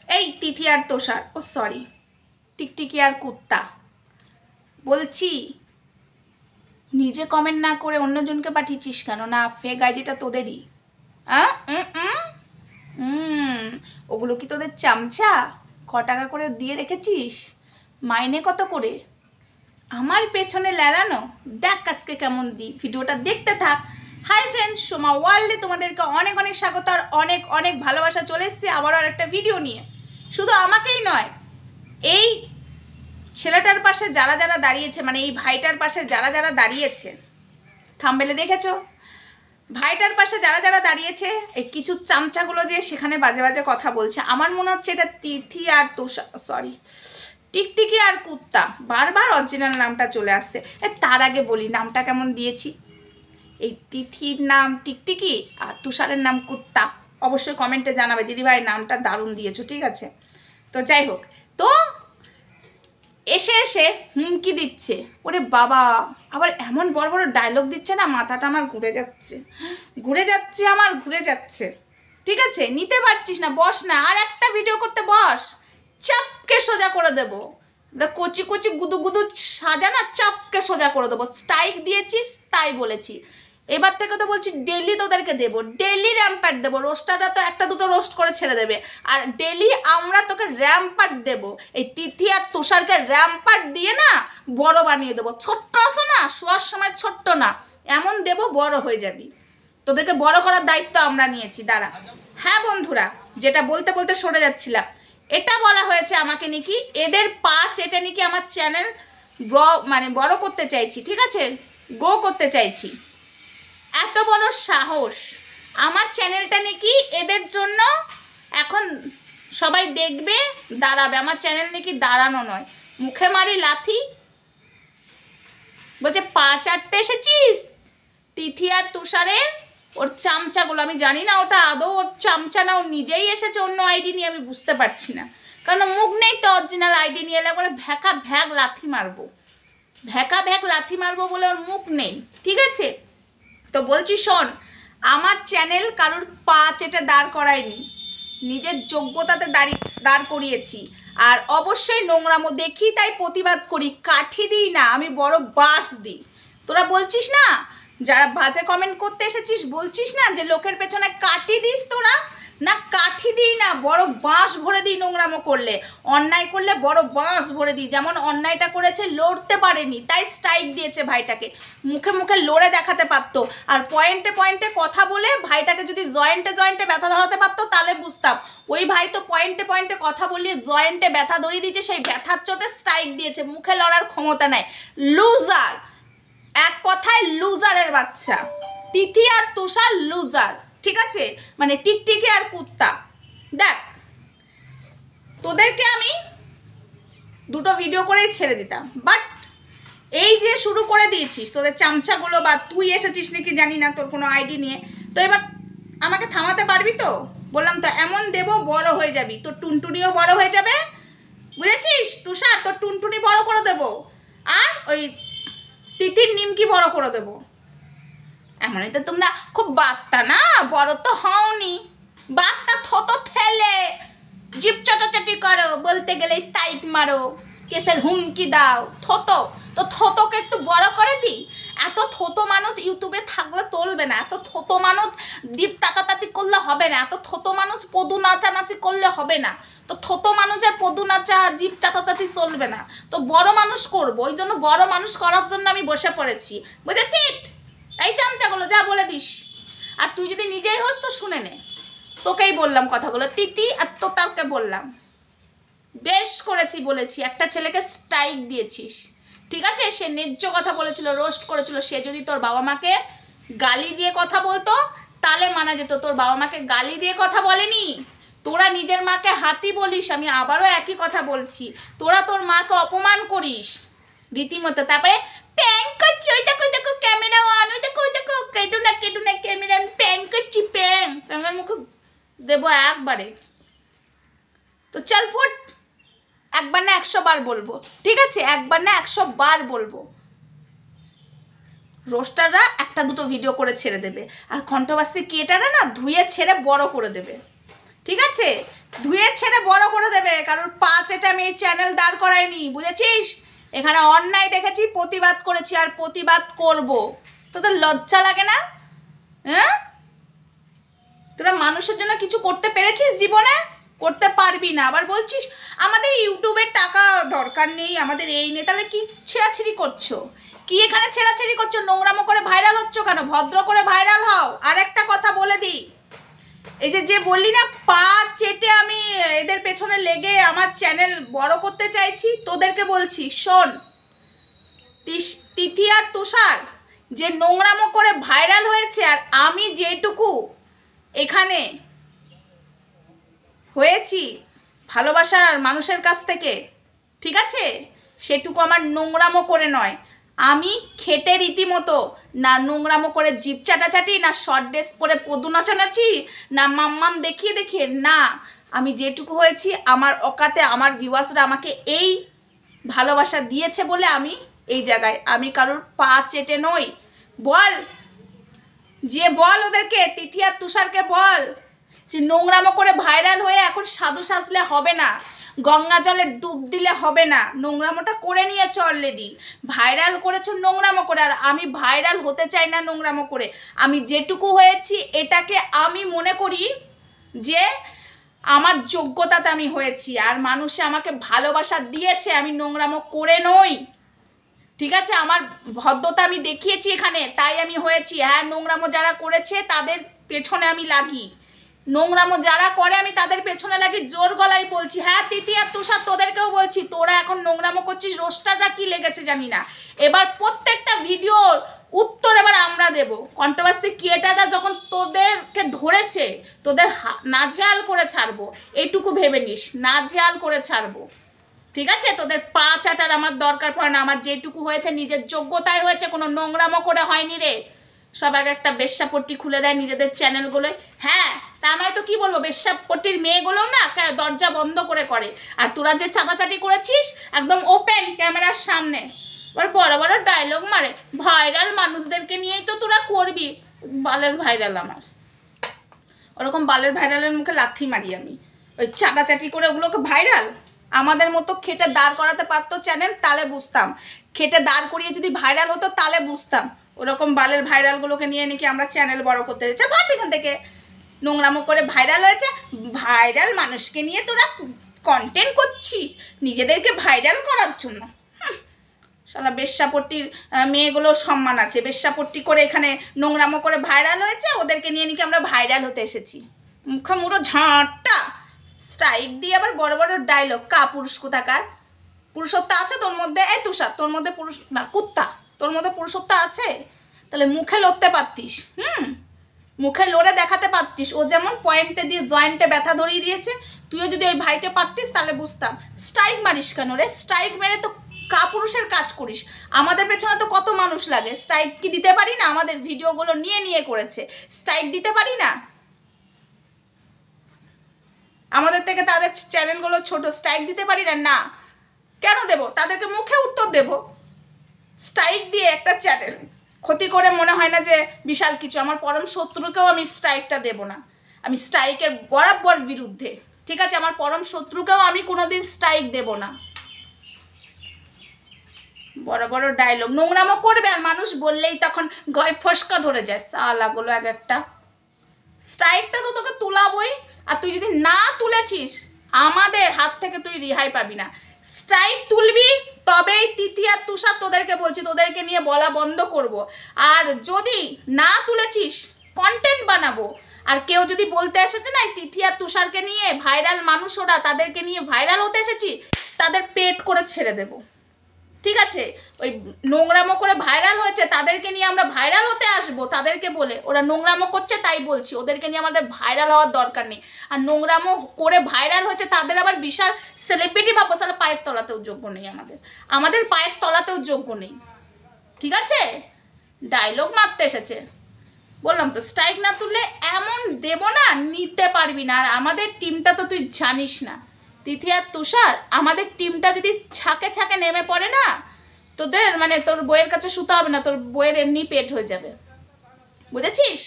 এই তিথি আর তোষার, ও সরি, টিকটিকি আর কুত্তা, বলছি নিজে কমেন্ট না করে অন্যজনকে পাঠিয়েছিস কেন? না ফেক আইডিটা তোদেরই? ওগুলো কি তোদের চামচা? ক টাকা করে দিয়ে রেখেছিস? মাইনে কত করে? আমার পেছনে লেলানো, দেখ আজকে কেমন দিই, ভিডিওটা দেখতে থাক। হাই ফ্রেন্ডস, সোমা ওয়ার্ল্ডে তোমাদেরকে অনেক অনেক স্বাগত আর অনেক অনেক ভালোবাসা। চলে এসেছি আবারও আর একটা ভিডিও নিয়ে। শুধু আমাকেই নয়, এই ছেলেটার পাশে যারা যারা দাঁড়িয়েছে, মানে এই ভাইটার পাশে যারা যারা দাঁড়িয়েছে, থাম্বনেলে দেখেছো, ভাইটার পাশে যারা যারা দাঁড়িয়েছে, এই কিছু চামচাগুলো যে সেখানে বাজে বাজে কথা বলছে, আমার মনে হচ্ছে এটা তিথি আর টিকটিকি আর কুত্তা। বারবার অরিজিনাল নামটা চলে আসছে। তার আগে বলি নামটা কেমন দিয়েছি। এই তিথির নাম টিকটিকি আর তুষারের নাম কুত্তা। অবশ্যই কমেন্টে জানাবে দিদিভাই নামটা দারুণ দিয়েছো, ঠিক আছে? তো যাই হোক, তো এসে এসে হুমকি দিচ্ছে। ওরে বাবা, আবার এমন বড় বড় ডায়লগ দিচ্ছে না, মাথাটা আমার ঘুরে যাচ্ছে, ঘুরে যাচ্ছে। ঠিক আছে, নিতে পারছিস না, বস না, আর একটা ভিডিও করতে বস, চাপকে সোজা করে দেবো। কচি কচি গুদু গুদু সাজা না, চাপকে সোজা করে দেবো। স্ট্রাইক দিয়েছিস তাই বলেছি, এবার থেকে তো বলছি ডেলি তোদেরকে দেবো, ডেলি র্যাম্পার দেবো। রোস্টাররা তো একটা দুটো রোস্ট করে ছেড়ে দেবে, আর ডেলি আমরা তোকে র্যাম্পার দেবো। এই তিথি আর তুষারকে র্যাম্পার দিয়ে না বড় বানিয়ে দেবো। ছোট্ট আসো না, শোয়ার সময় ছোট্ট না, এমন দেবো বড় হয়ে যাবি। তোদেরকে বড় করার দায়িত্ব আমরা নিয়েছি, দাঁড়া। হ্যাঁ বন্ধুরা, যেটা বলতে বলতে সরে যাচ্ছিলাম, এটা বলা হয়েছে আমাকে নাকি এদের এটা নাকি আমার চ্যানেল মানে বড় করতে চাইছি, ঠিক আছে, গ্রো করতে চাইছি। এত বড় সাহস, আমার চ্যানেলটা নাকি এদের জন্য এখন সবাই দেখবে, দাঁড়াবে। আমার চ্যানেল নাকি দাঁড়ানো নয়, মুখে মারি লাথি। বলছে পা চাটতে এসেছিস তিথি আর তুষারের, ওর চামচাগুলো। আমি জানি না ওটা আদৌ ওর চামচা না, ও নিজেই এসেছে অন্য আইডি নিয়ে, আমি বুঝতে পারছি না। কারণ মুখ নেই তো অরিজিনাল আইডি নিয়ে এলে করে ভ্যাকা ভ্যাগ লাথি মারবো বলে ওর মুখ নেই, ঠিক আছে? তো বলছি শোন, আমার চ্যানেল কারোর পা চেটে দাঁড় করায়নি, নিজের যোগ্যতাতে দাঁড় করিয়েছি। আর অবশ্যই নোংরামো দেখি তাই প্রতিবাদ করি, কাঠি দিই না, আমি বড় বাঁশ দিই। তোরা বলছিস না, যারা বাজে কমেন্ট করতে এসেছিস, বলছিস না যে লোকের পেছনে কাঠি দিস, তোরা না, কাঠি দিই না, বড় বাঁশ ভরে দিই। নোংরামো করলে, অন্যায় করলে বড় বাঁশ ভরে দিই। যেমন অন্যায়টা করেছে, লড়তে পারেনি তাই স্ট্রাইক দিয়েছে ভাইটাকে, মুখে মুখে লড়ে দেখাতে পারতো। আর পয়েন্টে পয়েন্টে কথা বলে ভাইটাকে যদি জয়েন্টে ব্যথা ধরাতে পারতো তাহলে বুঝতাম। ওই ভাই তো পয়েন্টে পয়েন্টে কথা বলিয়ে জয়েন্টে ব্যথা ধরিয়ে দিয়েছে, সেই ব্যথার চোটে স্ট্রাইক দিয়েছে। মুখে লড়ার ক্ষমতা নেই, লুজার, এক কথায় লুজারের বাচ্চা। তিথি আর তুষার লুজার, ঠিক আছে, মানে টিকটিকি আর কুত্তা। দেখ, তোদেরকে আমি দুটো ভিডিও করেই ছেড়ে দিতাম, বাট এই যে শুরু করে দিয়েছিস তোদের চামচাগুলো, বা তুই এসেছিস নাকি জানি না তোর কোনো আইডি নিয়ে, তো এবার আমাকে থামাতে পারবি তো? বললাম তো এমন দেবো বড় হয়ে যাবি, তোর টুনটুনিও বড় হয়ে যাবে, বুঝেছিস তুষার? তোর টুনটুনি বড় করে দেবো, আর ওই তিথির নিমকি বড় করে দেবো। এমনই তো তোমরা খুব বাচ্চা না, বড় তো হওনি, বাচ্চা থতো ঠেলে জিপ চাটাচাটি করো, বলতে গেলে টাইট মারো, কেসের হুমকি দাও, থতো। তো থতোকে একটু বড় করে দিই। এত থতো মানুষ ইউটিউবে থাকলে চলবে না, এত থতো মানুষ ডিপ তাকাতাকি করলে হবে না, এত থতো মানুষ পদু নাচানাচি করলে হবে না। তো থতো মানুষের পদু নাচা জিপ চাটাচাটি চলবে না, তো বড় মানুষ করবো। ওই জন্য বড় মানুষ করার জন্য আমি বসে পড়েছি, বুঝেছিস? এই চামচাগুলো যা বলে দিস, আর তুই যদি নিজেই হোস তো শুনে নে, তোকেই বললাম কথাগুলো, তিথি আর তোতাকে বললাম। বেশ করেছি বলেছি, একটা ছেলেকে স্ট্রাইক দিয়েছিস, ঠিক আছে? সে ন্যায্য কথা বলেছিল, রোস্ট করেছিল। সে যদি তোর বাবা মাকে গালি দিয়ে কথা বলতো তাহলে মানা যেত, তোর বাবা মাকে গালি দিয়ে কথা বলেনি। তোরা নিজের মাকে হাতি বলিস, আমি আবারও একই কথা বলছি, তোরা তোর মাকে অপমান করিস রীতিমতো। তারপরে প্যাং করছি, ওই দেখো দেখো ক্যামেরা অন, ওই দেখো কেটু না ক্যামেরা, আমি প্যাং করছি, প্যাঙের মুখে দেবো একবারে। তো চল ফুট, একবার না 100 বার বলবো, ঠিক আছে? একবার না 100 বার বলবো। রোস্টাররা একটা দুটো ভিডিও করে ছেড়ে দেবে, আর কন্ট্রোভার্সি ক্রিয়েটাররা না ধুয়ে ছেড়ে বড় করে দেবে, ঠিক আছে? ধুয়ে ছেড়ে বড় করে দেবে, কারণ পা চেটে আমি এই চ্যানেল দাঁড় করাইনি, বুঝেছিস? এখানে অন্যায় দেখেছি, প্রতিবাদ করেছি আর প্রতিবাদ করব। তোদের লজ্জা লাগে না? হ্যাঁ, তোরা মানুষের জন্য কিছু করতে পেরেছিস জীবনে? করতে পারবি না। আবার বলছিস আমাদের ইউটিউবের টাকা দরকার নেই, আমাদের এই নেই। তাহলে কি ছেঁড়াছিড়ি করছো? কি এখানে ছেঁড়াছিড়ি করছো? নোংরামো করে ভাইরাল হচ্ছ কেন? ভদ্র করে ভাইরাল হও। আর একটা কথা বলে দিই, এই যে বললি না পা চেটে আমি এদের পেছনে লেগে আমার চ্যানেল বড় করতে চাইছি, তোদেরকে বলছি শোন, তিথি আর তুষার যে নোংরামো করে ভাইরাল হয়েছে, আর আমি যেটুকু এখানে হয়েছি ভালোবাসার মানুষের কাছ থেকে, ঠিক আছে, সেটুকু আমার নোংরামো করে নয়। আমি খেটে রীতিমতো, না নোংরামো করে জিভ চাটাচাটি, না শর্ট ড্রেস পরে পদু নাচানাচি, না মাম্মাম দেখিয়ে দেখিয়ে, না, আমি যেটুকু হয়েছি আমার অকাতে আমার ভিউয়ার্সরা আমাকে এই ভালোবাসা দিয়েছে বলে আমি এই জায়গায়। আমি কারোর পা চেটে নই। বল, যে বল ওদেরকে, তিথি আর তুষারকে বল যে নোংরামো করে ভাইরাল হয়ে এখন সাধু সাজলে হবে না, গঙ্গা জলে ডুব দিলে হবে না। নোংরামোটা করে নিয়েছো অলরেডি, ভাইরাল করেছো নোংরামো করে, আর আমি ভাইরাল হতে চাই না নোংরামো করে। আমি যেটুকু হয়েছি এটাকে আমি মনে করি যে আমার যোগ্যতাতে আমি হয়েছি, আর মানুষে আমাকে ভালোবাসা দিয়েছে, আমি নোংরামো করে নই, ঠিক আছে? আমার ভদ্রতা আমি দেখিয়েছি এখানে, তাই আমি হয়েছি। হ্যাঁ, নোংরামো যারা করেছে তাদের পেছনে আমি লাগি, নোংরামো যারা করে আমি তাদের পেছনে লাগি, জোর গলায় বলছি। হ্যাঁ, তিথি আর তুষার তোদেরকেও বলছি, তোরা এখন নোংরামো করছিস, রোস্টাররা কি লেগেছে জানি না। এবার প্রত্যেকটা ভিডিওর উত্তর এবার আমরা দেব। কন্ট্রোভার্সি ক্রিয়েটাররা যখন তোদেরকে ধরেছে, তোদের নাজেহাল করে ছাড়বো, এইটুকু ভেবে নিস, নাজেহাল করে ছাড়বো, ঠিক আছে? তোদের পা চাটার আমার দরকার পড়ে না। আমার যেটুকু হয়েছে নিজের যোগ্যতায় হয়েছে, কোনো নোংরামো করে হয়নি রে। সব একটা বেশ্যাপট্টি খুলে দেয় নিজেদের চ্যানেলগুলোয়। হ্যাঁ, তা নয় তো কি বলবো, বেশ্যাপট্টির মেয়েগুলো না দরজা বন্ধ করে করে। আর তোরা যে চাটাচাটি করেছিস একদম ওপেন ক্যামেরার সামনে, এবার বড় বড় ডায়লগ মারে। ভাইরাল মানুষদেরকে নিয়েই তো তোরা করবি। বালের ভাইরাল আমার, ওরকম বালের ভাইরালের মুখে লাথি মারি আমি। ওই চাটাচাটি করে ওগুলোকে ভাইরাল? আমাদের মতো খেটে দাঁড় করাতে পারতো চ্যানেল, তাহলে বুঝতাম। খেটে দাঁড় করিয়ে যদি ভাইরাল হতো তাহলে বুঝতাম। ওরকম বালের ভাইরালগুলোকে নিয়ে নাকি আমরা চ্যানেল বড় করতে যাচ্ছি। ভাব এখান থেকে, নোংরামো করে ভাইরাল হয়েছে, ভাইরাল মানুষকে নিয়ে তোরা কন্টেন্ট করছিস নিজেদেরকে ভাইরাল করার জন্য। শালা বেশ্যাপট্টির মেয়েগুলো সম্মান আছে, বেশ্যাপট্টি করে এখানে নোংরামো করে ভাইরাল হয়েছে, ওদেরকে নিয়ে নাকি আমরা ভাইরাল হতে এসেছি। মুখো ঝাঁটটা স্ট্রাইক দিয়ে আবার বড় বড় ডায়লগ। পুরুষ কোথাকার? পুরুষত্ব আছে তোর মধ্যে? এই তুষার, তোর মধ্যে পুরুষ না, কুত্তা, তোর মধ্যে পুরুষত্ব আছে? তাহলে মুখে লড়তে পারতিস, মুখে লড়ে দেখাতে পারতিস। ও যেমন পয়েন্টে দিয়ে জয়েন্টে ব্যথা ধরিয়ে দিয়েছে, তুইও যদি ওই ভাইকে পারতিস তাহলে বুঝতাম। স্ট্রাইক মারিস কেন রে? স্ট্রাইক মেরে তো পুরুষের কাজ করিস। আমাদের পেছনে তো কত মানুষ লাগে, স্ট্রাইক কি দিতে পারি না? আমাদের ভিডিওগুলো নিয়ে করেছে, স্ট্রাইক দিতে পারি না? আমাদের থেকে তাদের চ্যানেলগুলো ছোট, স্ট্রাইক দিতে পারি না? না, কেন দেব? তাদেরকে মুখে উত্তর দেব। স্ট্রাইক দিয়ে একটা চ্যানেল ক্ষতি করে মনে হয় না যে বিশাল কিছু। আমার পরম শত্রুকেও আমি স্ট্রাইকটা দেব না, আমি স্ট্রাইকের বরাবর বিরুদ্ধে, ঠিক আছে? আমার পরম শত্রুকেও আমি কোনোদিন স্ট্রাইক দেব না। বড় বড় ডায়লগ, নোংরামো করবে আর মানুষ বললেই তখন গয়ে ফসকা ধরে যায়। সালাগুলো এক একটা। স্ট্রাইকটা তো তোকে তুলাবই, আর তুই যদি না তুলেছিস আমাদের হাত থেকে তুই রেহাই পাবি না। স্ট্রাইক তুলবি তবেই তিথি আর তুষার, তোদেরকে বলছি, তোদেরকে নিয়ে বলা বন্ধ করব। আর যদি না তুলেছিস কন্টেন্ট বানাবো। আর কেউ যদি বলতে এসেছে না তিথি আর তুষারকে নিয়ে ভাইরাল মানুষ ওরা, তাদেরকে নিয়ে ভাইরাল হতে এসেছি, তাদের পেট করে ছেড়ে দেব, ঠিক আছে? ওই নোংরামো করে ভাইরাল হয়েছে তাদেরকে নিয়ে আমরা ভাইরাল হতে আসবো, তাদেরকে বলে ওরা নোংরামো করছে তাই বলছি। ওদেরকে নিয়ে আমাদের ভাইরাল হওয়ার দরকার নেই। আর নোংরামো করে ভাইরাল হয়েছে তাদের আবার বিশাল সেলিব্রিটি ভাবো, তাহলে পায়ের তলাতেও যোগ্য নেই। আমাদের পায়ের তলাতেও যোগ্য নেই, ঠিক আছে? ডায়লগ মারতে এসেছে, বললাম তো স্ট্রাইক না তুললে এমন দেব না, নিতে পারবি না। আর আমাদের টিমটা তো তুই জানিস না, তিথি আর তুষার, আমাদের টিমটা যদি ছাকে ছাকে নেমে পড়ে না, তোদের মানে তোর বইয়ের কাছে শুতে হবে না, তোর বইয়ের এমনি পেট হয়ে যাবে, বুঝেছিস?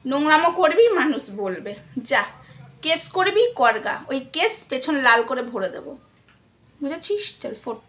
নোংরামো করবি মানুষ বলবে, যা কেস করবি করগা, ওই কেস পেছনে লাল করে ভরে দেবো, বুঝেছিস? চল ফোট।